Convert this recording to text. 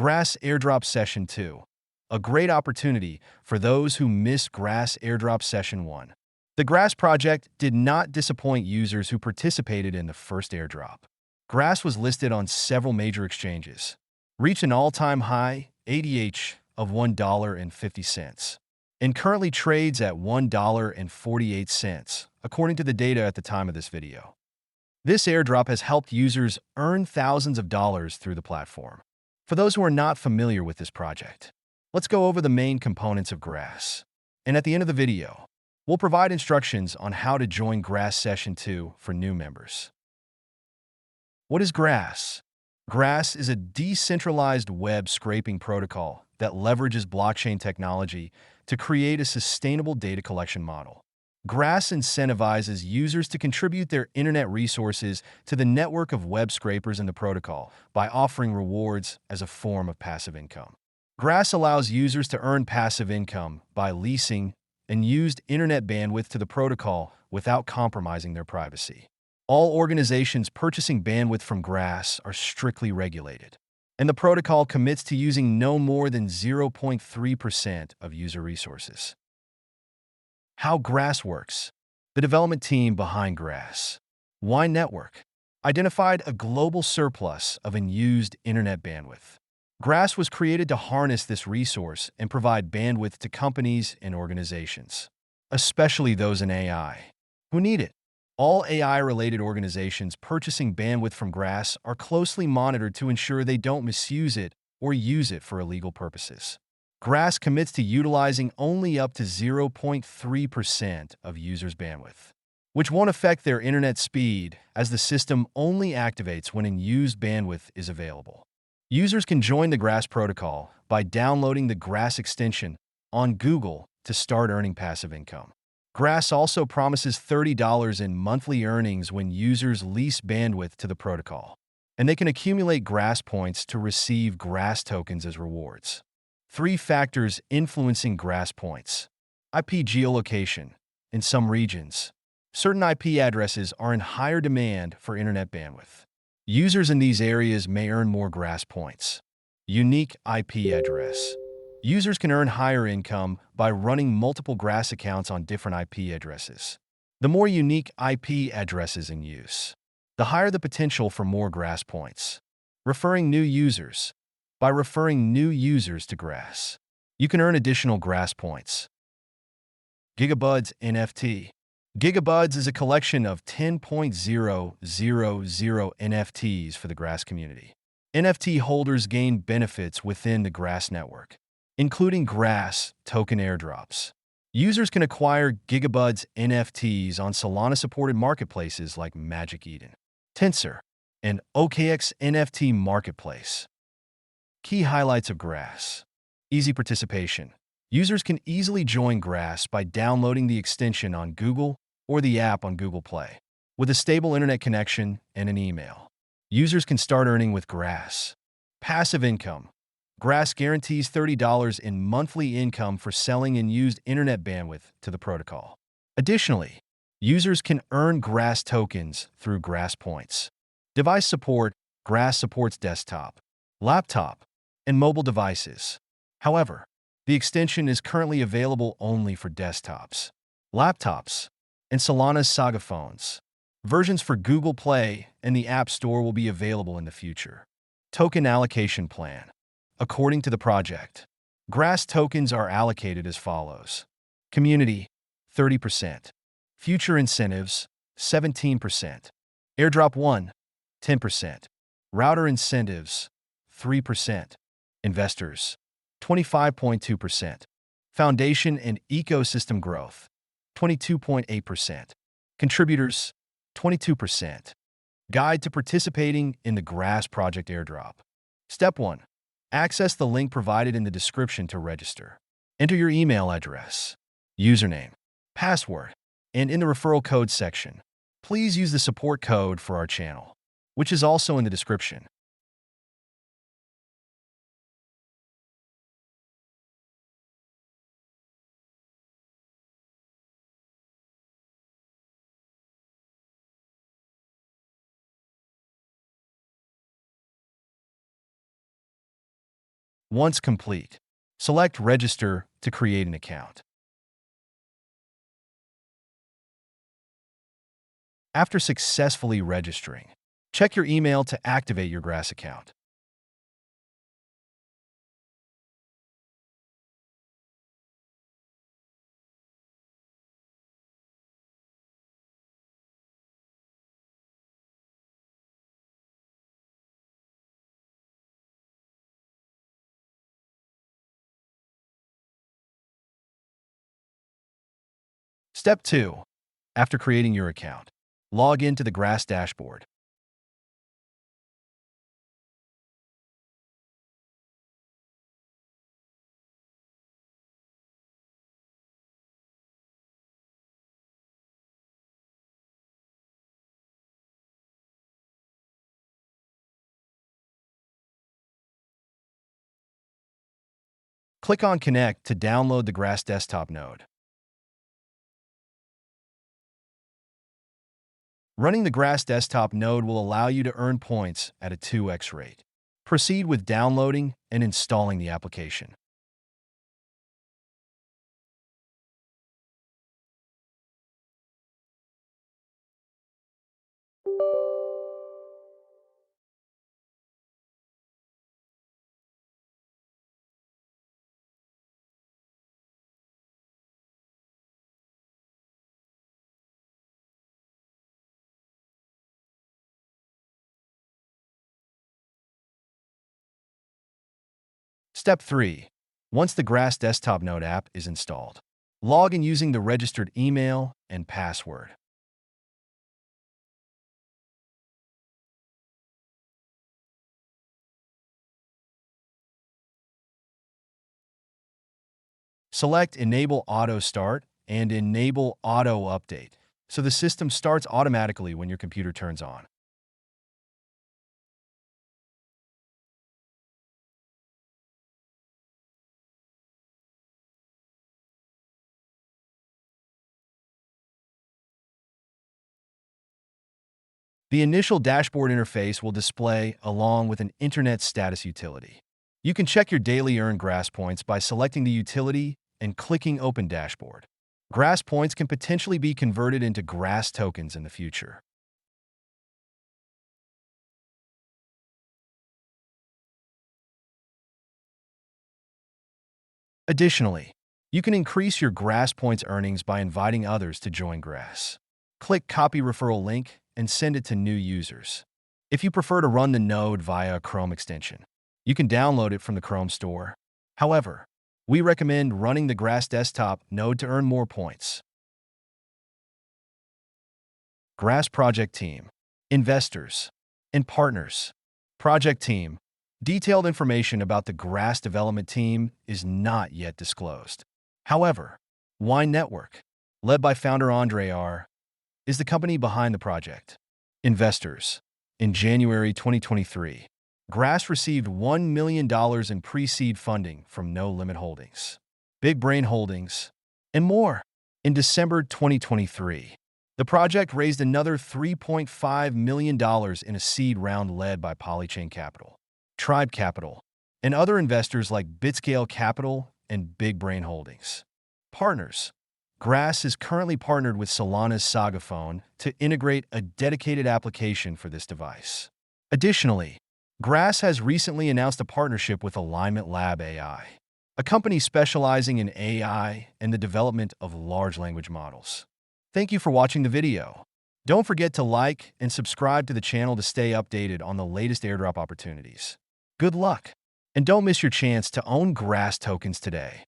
Grass Airdrop Session 2, a great opportunity for those who missed Grass Airdrop Session 1. The Grass project did not disappoint users who participated in the first airdrop. Grass was listed on several major exchanges, reached an all-time high ADH of $1.50, and currently trades at $1.48, according to the data at the time of this video. This airdrop has helped users earn thousands of dollars through the platform. For those who are not familiar with this project, let's go over the main components of Grass. And at the end of the video, we'll provide instructions on how to join Grass Session 2 for new members. What is Grass? Grass is a decentralized web scraping protocol that leverages blockchain technology to create a sustainable data collection model. Grass incentivizes users to contribute their internet resources to the network of web scrapers in the protocol by offering rewards as a form of passive income. Grass allows users to earn passive income by leasing and used internet bandwidth to the protocol without compromising their privacy. All organizations purchasing bandwidth from Grass are strictly regulated, and the protocol commits to using no more than 0.3% of user resources. How Grass works. The development team behind Grass, Wine Network, identified a global surplus of unused internet bandwidth. Grass was created to harness this resource and provide bandwidth to companies and organizations, especially those in AI, who need it. All AI-related organizations purchasing bandwidth from Grass are closely monitored to ensure they don't misuse it or use it for illegal purposes. Grass commits to utilizing only up to 0.3% of users' bandwidth, which won't affect their internet speed as the system only activates when unused bandwidth is available. Users can join the Grass protocol by downloading the Grass extension on Google to start earning passive income. Grass also promises $30 in monthly earnings when users lease bandwidth to the protocol, and they can accumulate Grass points to receive Grass tokens as rewards. 3 factors influencing Grass points. IP geolocation. In some regions, certain IP addresses are in higher demand for internet bandwidth. Users in these areas may earn more Grass points. Unique IP address. Users can earn higher income by running multiple Grass accounts on different IP addresses. The more unique IP addresses in use, the higher the potential for more Grass points. Referring new users. By referring new users to Grass, you can earn additional Grass points. Gigabuds NFT. Gigabuds is a collection of 10.000 NFTs for the Grass community. NFT holders gain benefits within the Grass network, including Grass token airdrops. Users can acquire Gigabuds NFTs on Solana-supported marketplaces like Magic Eden, Tensor, and OKX NFT Marketplace. Key highlights of Grass. Easy participation. Users can easily join Grass by downloading the extension on Google or the app on Google Play. With a stable internet connection and an email, users can start earning with Grass. Passive income. Grass guarantees $30 in monthly income for selling and used internet bandwidth to the protocol. Additionally, users can earn Grass tokens through Grass points. Device support. Grass supports desktop, laptop, and mobile devices. However, the extension is currently available only for desktops, laptops, and Solana's Saga phones. Versions for Google Play and the App Store will be available in the future. Token allocation plan. According to the project, Grass tokens are allocated as follows. Community, 30%. Future incentives, 17%. Airdrop 1, 10%. Router incentives, 3%. Investors, 25.2%. Foundation and ecosystem growth, 22.8%. Contributors, 22%. Guide to participating in the Grass project airdrop. Step 1. Access the link provided in the description to register. Enter your email address, username, password, and in the referral code section, please use the support code for our channel, which is also in the description. Once complete, select Register to create an account. After successfully registering, check your email to activate your Grass account. Step 2. After creating your account, log into the Grass dashboard. Click on Connect to download the Grass desktop node. Running the Grass desktop node will allow you to earn points at a 2x rate. Proceed with downloading and installing the application. Step 3. Once the Grass desktop node app is installed, log in using the registered email and password. Select Enable Auto Start and Enable Auto Update, so the system starts automatically when your computer turns on. The initial dashboard interface will display along with an Internet status utility. You can check your daily earned Grass points by selecting the utility and clicking Open Dashboard. Grass points can potentially be converted into Grass tokens in the future. Additionally, you can increase your Grass points earnings by inviting others to join Grass. Click Copy Referral link and send it to new users. If you prefer to run the node via a Chrome extension, you can download it from the Chrome store. However, we recommend running the Grass desktop node to earn more points. Grass Project Team, Investors, and Partners. Project Team. Detailed information about the Grass development team is not yet disclosed. However, Wine Network, led by founder Andre R., is the company behind the project. Investors. In January 2023, Grass received $1 million in pre-seed funding from No Limit Holdings, Big Brain Holdings, and more. In December 2023, the project raised another $3.5 million in a seed round led by Polychain Capital, Tribe Capital, and other investors like Bitscale Capital and Big Brain Holdings. Partners. Grass is currently partnered with Solana's Saga Phone to integrate a dedicated application for this device. Additionally, Grass has recently announced a partnership with Alignment Lab AI, a company specializing in AI and the development of large language models. Thank you for watching the video. Don't forget to like and subscribe to the channel to stay updated on the latest airdrop opportunities. Good luck, and don't miss your chance to own Grass tokens today.